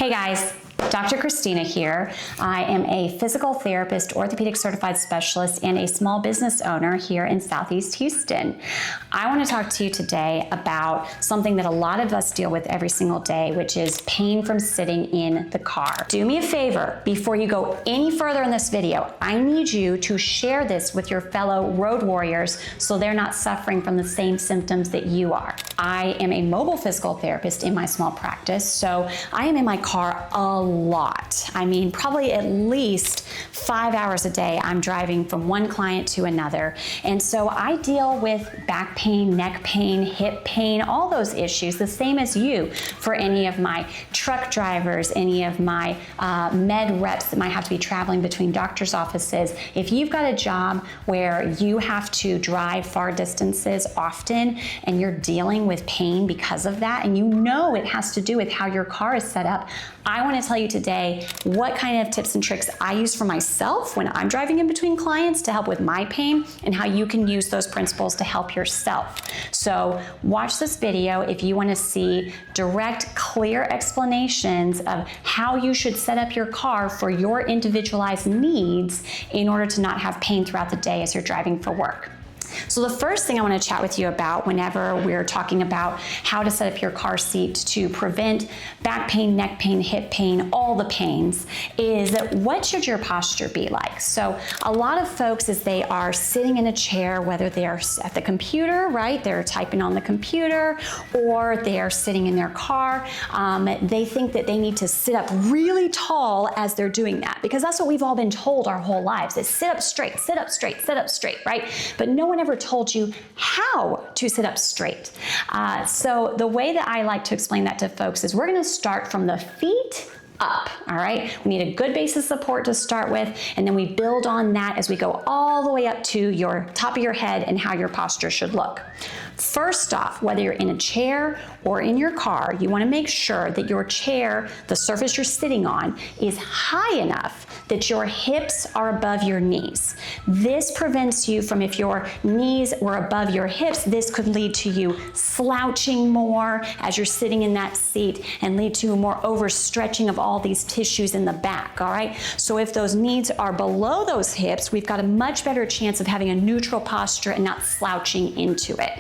Hey guys, Dr. Christina here. I am a physical therapist, orthopedic certified specialist, and a small business owner here in Southeast Houston. I want to talk to you today about something that a lot of us deal with every single day, which is pain from sitting in the car. Do me a favor, before you go any further in this video, I need you to share this with your fellow road warriors so they're not suffering from the same symptoms that you are. I am a mobile physical therapist in my small practice, so I am in my car a lot. I mean, probably at least 5 hours a day I'm driving from one client to another. And so I deal with back pain, neck pain, hip pain, all those issues, the same as you for any of my truck drivers, any of my med reps that might have to be traveling between doctor's offices. If you've got a job where you have to drive far distances often and you're dealing with pain because of that, and you know it has to do with how your car is set up, I want to tell you today what kind of tips and tricks I use for myself when I'm driving in between clients to help with my pain, and how you can use those principles to help yourself. So watch this video if you want to see direct, clear explanations of how you should set up your car for your individualized needs in order to not have pain throughout the day as you're driving for work. So the first thing I want to chat with you about whenever we're talking about how to set up your car seat to prevent back pain, neck pain, hip pain, all the pains, is what should your posture be like? So a lot of folks, as they are sitting in a chair, whether they're at the computer, right, they're typing on the computer, or they're sitting in their car, they think that they need to sit up really tall as they're doing that, because that's what we've all been told our whole lives is sit up straight, sit up straight, sit up straight, right? But no one ever told you how to sit up straight. So the way that I like to explain that to folks is we're going to start from the feet up, all right? We need a good base of support to start with, and then we build on that as we go all the way up to your top of your head and how your posture should look. First off, whether you're in a chair or in your car, you want to make sure that your chair, the surface you're sitting on, is high enough that your hips are above your knees. This prevents you from, if your knees were above your hips, this could lead to you slouching more as you're sitting in that seat and lead to more overstretching of all these tissues in the back, all right? So if those knees are below those hips, we've got a much better chance of having a neutral posture and not slouching into it.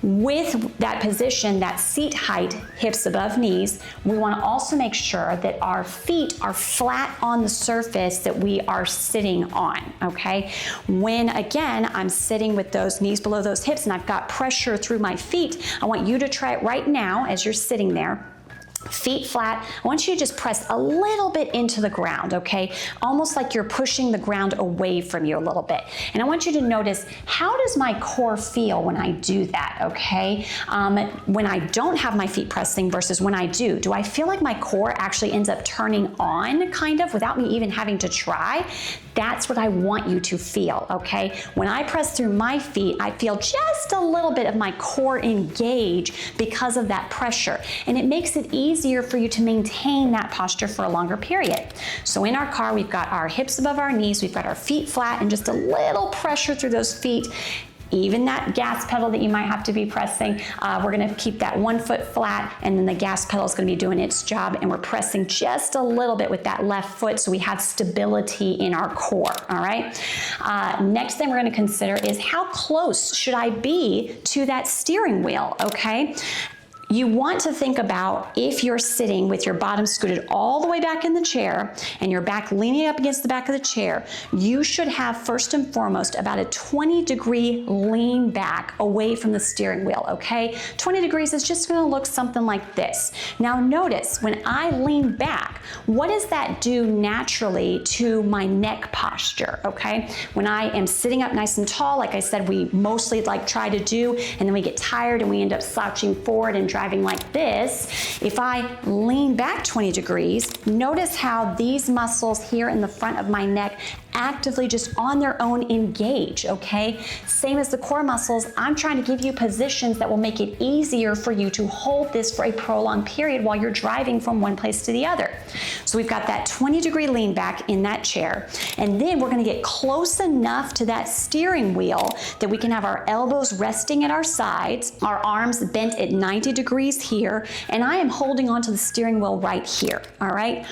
With that position, that seat height, hips above knees, we want to also make sure that our feet are flat on the surface that we are sitting on, okay? When, again, I'm sitting with those knees below those hips and I've got pressure through my feet, I want you to try it right now as you're sitting there. Feet flat. I want you to just press a little bit into the ground, okay? Almost like you're pushing the ground away from you a little bit. And I want you to notice, how does my core feel when I do that, okay? When I don't have my feet pressing versus when I do I feel like my core actually ends up turning on, kind of, without me even having to try? That's what I want you to feel, okay? When I press through my feet, I feel just a little bit of my core engage because of that pressure. And it makes it easier for you to maintain that posture for a longer period. So in our car, we've got our hips above our knees, we've got our feet flat, and just a little pressure through those feet. Even that gas pedal that you might have to be pressing, we're gonna keep that 1 foot flat, and then the gas pedal is gonna be doing its job, and we're pressing just a little bit with that left foot so we have stability in our core, all right? Next thing we're gonna consider is how close should I be to that steering wheel, okay? You want to think about, if you're sitting with your bottom scooted all the way back in the chair and your back leaning up against the back of the chair, you should have, first and foremost, about a 20-degree lean back away from the steering wheel, okay? 20 degrees is just gonna look something like this. Now notice, when I lean back, what does that do naturally to my neck posture, okay? When I am sitting up nice and tall, like I said, we mostly try to do, and then we get tired and we end up slouching forward and driving like this. If I lean back 20 degrees, notice how these muscles here in the front of my neck actively just on their own engage, okay? Same as the core muscles, I'm trying to give you positions that will make it easier for you to hold this for a prolonged period while you're driving from one place to the other. So we've got that 20-degree lean back in that chair, and then we're gonna get close enough to that steering wheel that we can have our elbows resting at our sides, our arms bent at 90 degrees here, and I am holding onto the steering wheel right here, all right?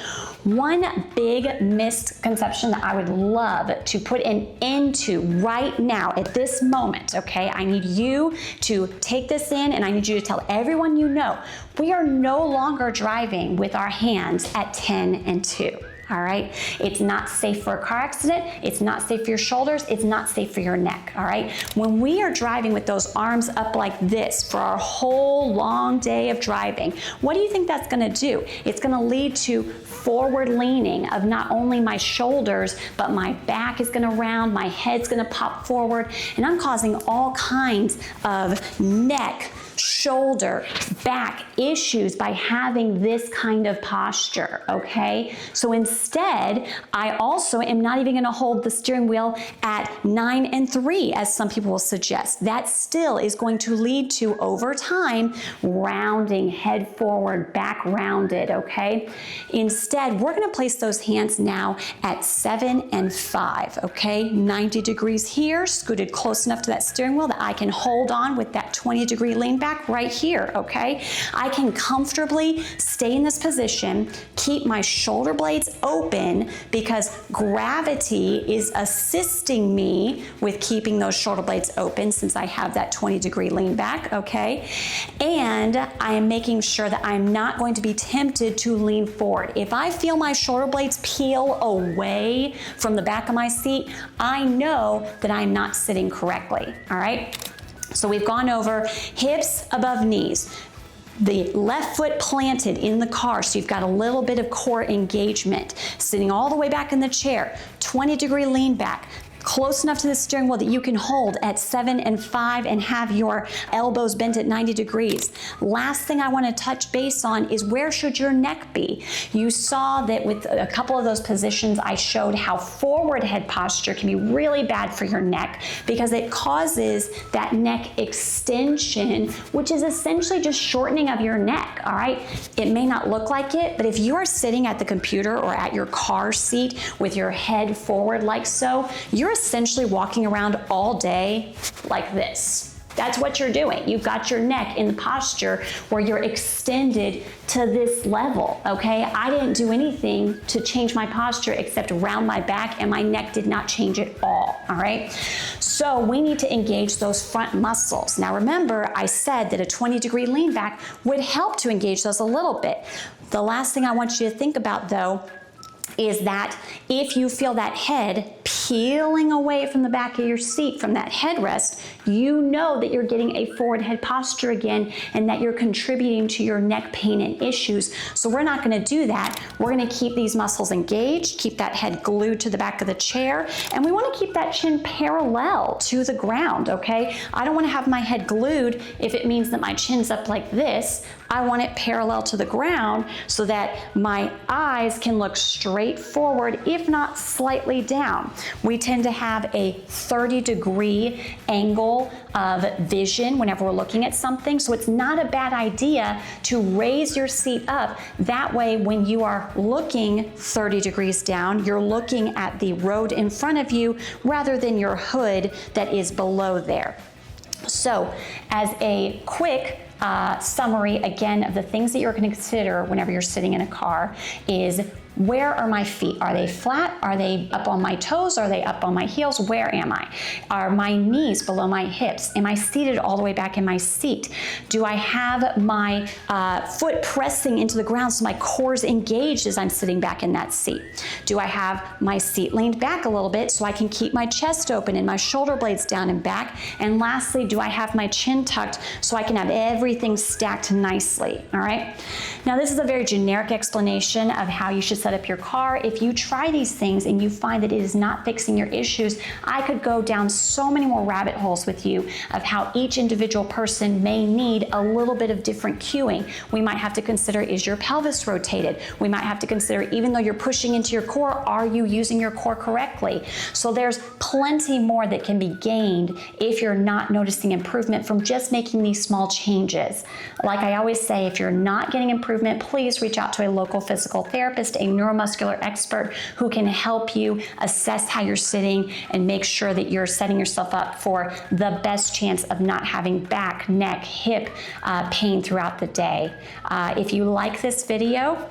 One big misconception that I would love to put an end to right now at this moment, okay? I need you to take this in, and I need you to tell everyone you know, we are no longer driving with our hands at 10 and 2. All right? It's not safe for a car accident. It's not safe for your shoulders. It's not safe for your neck, all right? When we are driving with those arms up like this for our whole long day of driving, what do you think that's gonna do? It's gonna lead to forward leaning of not only my shoulders, but my back is gonna round, my head's gonna pop forward, and I'm causing all kinds of neck, shoulder, back issues by having this kind of posture, okay? So instead, I also am not even gonna hold the steering wheel at 9 and 3, as some people will suggest. That still is going to lead to, over time, rounding, head forward, back rounded, okay? Instead, we're gonna place those hands now at 7 and 5, okay? 90 degrees here, scooted close enough to that steering wheel that I can hold on with that 20-degree lean back right here, okay? I can comfortably stay in this position, keep my shoulder blades open because gravity is assisting me with keeping those shoulder blades open since I have that 20-degree lean back, okay? And I am making sure that I'm not going to be tempted to lean forward. If I feel my shoulder blades peel away from the back of my seat, I know that I'm not sitting correctly, all right? So we've gone over hips above knees, the left foot planted in the car, so you've got a little bit of core engagement, sitting all the way back in the chair, 20-degree lean back, close enough to the steering wheel that you can hold at 7 and 5 and have your elbows bent at 90 degrees. Last thing I want to touch base on is where should your neck be? You saw that with a couple of those positions, I showed how forward head posture can be really bad for your neck because it causes that neck extension, which is essentially just shortening of your neck, all right? It may not look like it, but if you are sitting at the computer or at your car seat with your head forward like so, you're essentially walking around all day like this. That's what you're doing. You've got your neck in the posture where you're extended to this level, okay? I didn't do anything to change my posture except round my back, and my neck did not change at all right? So we need to engage those front muscles. Now remember, I said that a 20-degree lean back would help to engage those a little bit. The last thing I want you to think about though is that if you feel that head peeling away from the back of your seat from that headrest, you know that you're getting a forward head posture again and that you're contributing to your neck pain and issues. So we're not going to do that. We're going to keep these muscles engaged, keep that head glued to the back of the chair, and we want to keep that chin parallel to the ground, okay? I don't want to have my head glued if it means that my chin's up like this. I want it parallel to the ground so that my eyes can look straight forward, if not slightly down. We tend to have a 30-degree angle of vision whenever we're looking at something, so it's not a bad idea to raise your seat up. That way, when you are looking 30 degrees down, you're looking at the road in front of you rather than your hood that is below there. So, as a quick summary again of the things that you're going to consider whenever you're sitting in a car is, where are my feet? Are they flat? Are they up on my toes? Are they up on my heels? Where am I? Are my knees below my hips? Am I seated all the way back in my seat? Do I have my foot pressing into the ground so my core's engaged as I'm sitting back in that seat? Do I have my seat leaned back a little bit so I can keep my chest open and my shoulder blades down and back? And lastly, do I have my chin tucked so I can have everything stacked nicely, all right? Now, this is a very generic explanation of how you should set up your car. If you try these things and you find that it is not fixing your issues, I could go down so many more rabbit holes with you of how each individual person may need a little bit of different cueing. We might have to consider, is your pelvis rotated? We might have to consider, even though you're pushing into your core, are you using your core correctly? So there's plenty more that can be gained if you're not noticing improvement from just making these small changes. Like I always say, if you're not getting improvement, please reach out to a local physical therapist, a neuromuscular expert who can help you assess how you're sitting and make sure that you're setting yourself up for the best chance of not having back, neck, hip pain throughout the day. If you like this video,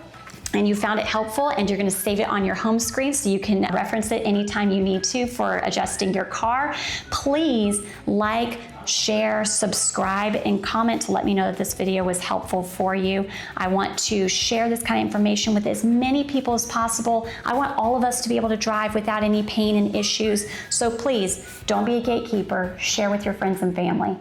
and you found it helpful, and you're going to save it on your home screen so you can reference it anytime you need to for adjusting your car, please like, share, subscribe, and comment to let me know that this video was helpful for you. I want to share this kind of information with as many people as possible. I want all of us to be able to drive without any pain and issues. So please, don't be a gatekeeper. Share with your friends and family.